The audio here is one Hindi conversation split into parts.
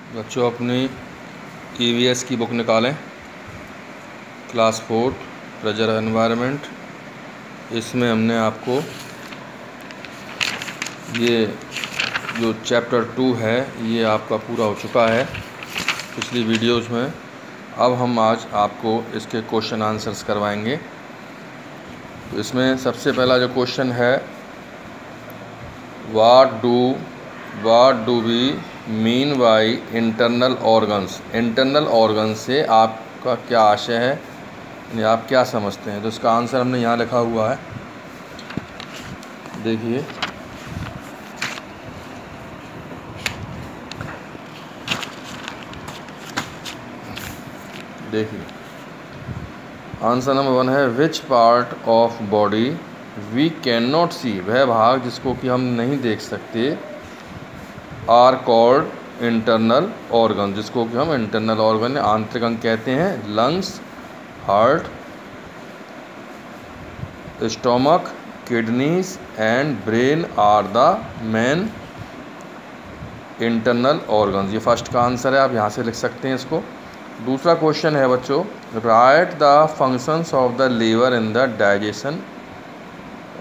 बच्चों अपनी EVS की बुक निकालें, क्लास 4 प्रेशर एनवायरनमेंट। इसमें हमने आपको ये जो चैप्टर 2 है ये आपका पूरा हो चुका है पिछली वीडियोज़ में। अब हम आज आपको इसके क्वेश्चन आंसर्स करवाएंगे। तो इसमें सबसे पहला जो क्वेश्चन है, what do we mean by internal organs. Internal organ से आपका क्या आशय है, यानी आप क्या समझते हैं। तो इसका आंसर हमने यहाँ लिखा हुआ है, देखिए। आंसर नंबर 1 है, which part of body we can not see. वह भाग जिसको कि हम नहीं देख सकते, आर कॉल्ड इंटरनल ऑर्गन, जिसको कि हम इंटरनल ऑर्गन आंतरिक अंग कहते हैं। Lungs, heart, stomach, kidneys and brain are the main internal organs. ये फर्स्ट का आंसर है, आप यहाँ से लिख सकते हैं इसको। दूसरा क्वेश्चन है बच्चों, write the functions of the liver in the digestion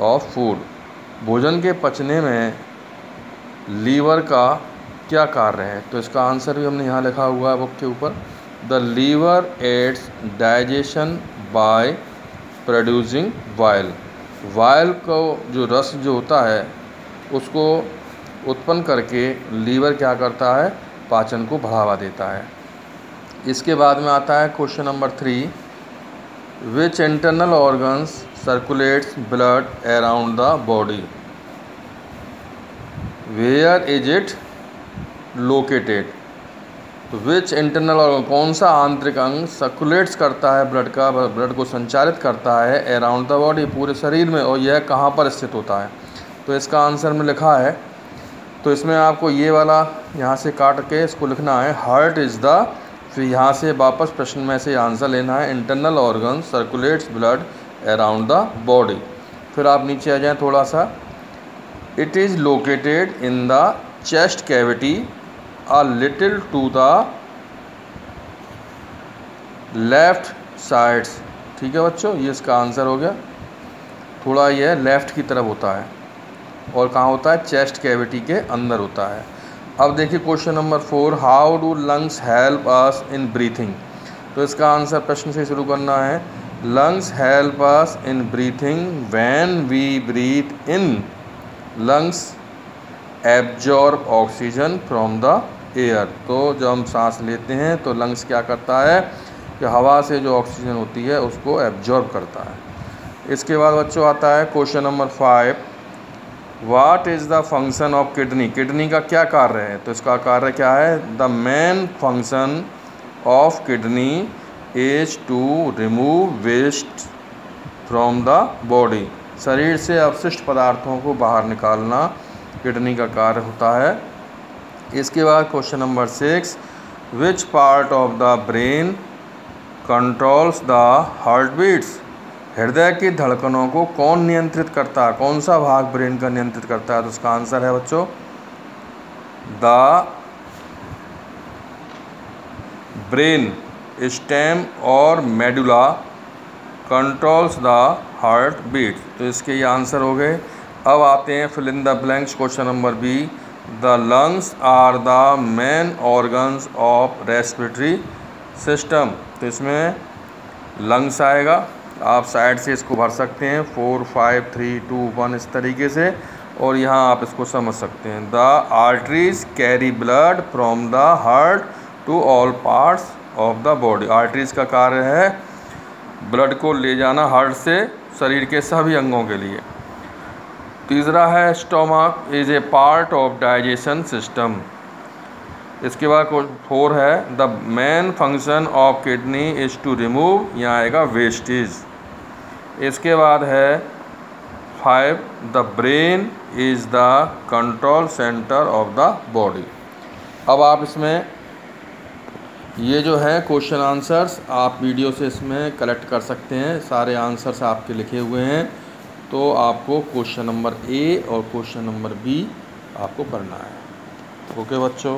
of food. भोजन के पचने में लीवर का क्या कार्य है। तो इसका आंसर भी हमने यहाँ लिखा हुआ है बुक के ऊपर। The liver aids digestion by producing bile. Bile को जो रस जो होता है उसको उत्पन्न करके लीवर क्या करता है, पाचन को बढ़ावा देता है। इसके बाद में आता है question number 3, which internal organs circulates blood around the body, where is it located. तो विच इंटरनल ऑर्गन, कौन सा आंतरिक अंग सर्कुलेट्स करता है ब्लड को संचालित करता है अराउंड द बॉडी, पूरे शरीर में, और यह कहाँ पर स्थित होता है। तो इसका आंसर में लिखा है, तो इसमें आपको ये वाला यहाँ से काट के इसको लिखना है, हार्ट इज़ द, फिर यहाँ से वापस प्रश्न में से आंसर लेना है, internal organ circulates blood around the body. फिर आप नीचे आ जाएँ थोड़ा सा, it is located in the chest cavity a little to the left sides. ठीक है बच्चों, ये इसका आंसर हो गया। थोड़ा यह लेफ़्ट की तरफ होता है, और कहाँ होता है, चेस्ट कैविटी के अंदर होता है। अब देखिए question number 4, how do lungs help us in breathing. तो इसका आंसर प्रश्न से शुरू करना है, lungs help us in breathing when we breathe in, lungs absorb oxygen from the air. तो जब हम सांस लेते हैं तो लंग्स क्या करता है कि हवा से जो ऑक्सीजन होती है उसको एब्जॉर्ब करता है। इसके बाद बच्चों आता है question number 5, what is the function of kidney. Kidney का क्या कार्य है। तो इसका कार्य क्या है, the main function of kidney is to remove waste from the body. शरीर से अपशिष्ट पदार्थों को बाहर निकालना किडनी का कार्य होता है। इसके बाद question number 6, which part of the brain controls the heart beats. हृदय की धड़कनों को कौन नियंत्रित करता है, कौन सा भाग ब्रेन का नियंत्रित करता है। तो उसका आंसर है बच्चों, द ब्रेन स्टेम और medulla controls the heart beat. तो इसके ये आंसर हो गए। अब आते हैं fill in the blanks, question number B, the lungs are the main organs of respiratory system. तो इसमें लंग्स आएगा, आप साइड से इसको भर सकते हैं 4 5 3 2 1 इस तरीके से, और यहाँ आप इसको समझ सकते हैं। The arteries carry blood from the heart to all parts of the body. Arteries का कार्य है ब्लड को ले जाना हार्ट से शरीर के सभी अंगों के लिए। तीसरा है, stomach is a part of digestion system. इसके बाद 4 है, the main function of kidney is to remove, यहाँ आएगा वेस्टेज। इसके बाद है 5, the brain is the control centre of the body. अब आप इसमें ये जो है क्वेश्चन आंसर्स आप वीडियो से इसमें कलेक्ट कर सकते हैं, सारे आंसर्स आपके लिखे हुए हैं। तो आपको क्वेश्चन नंबर ए और क्वेश्चन नंबर बी आपको करना है। ओके बच्चों।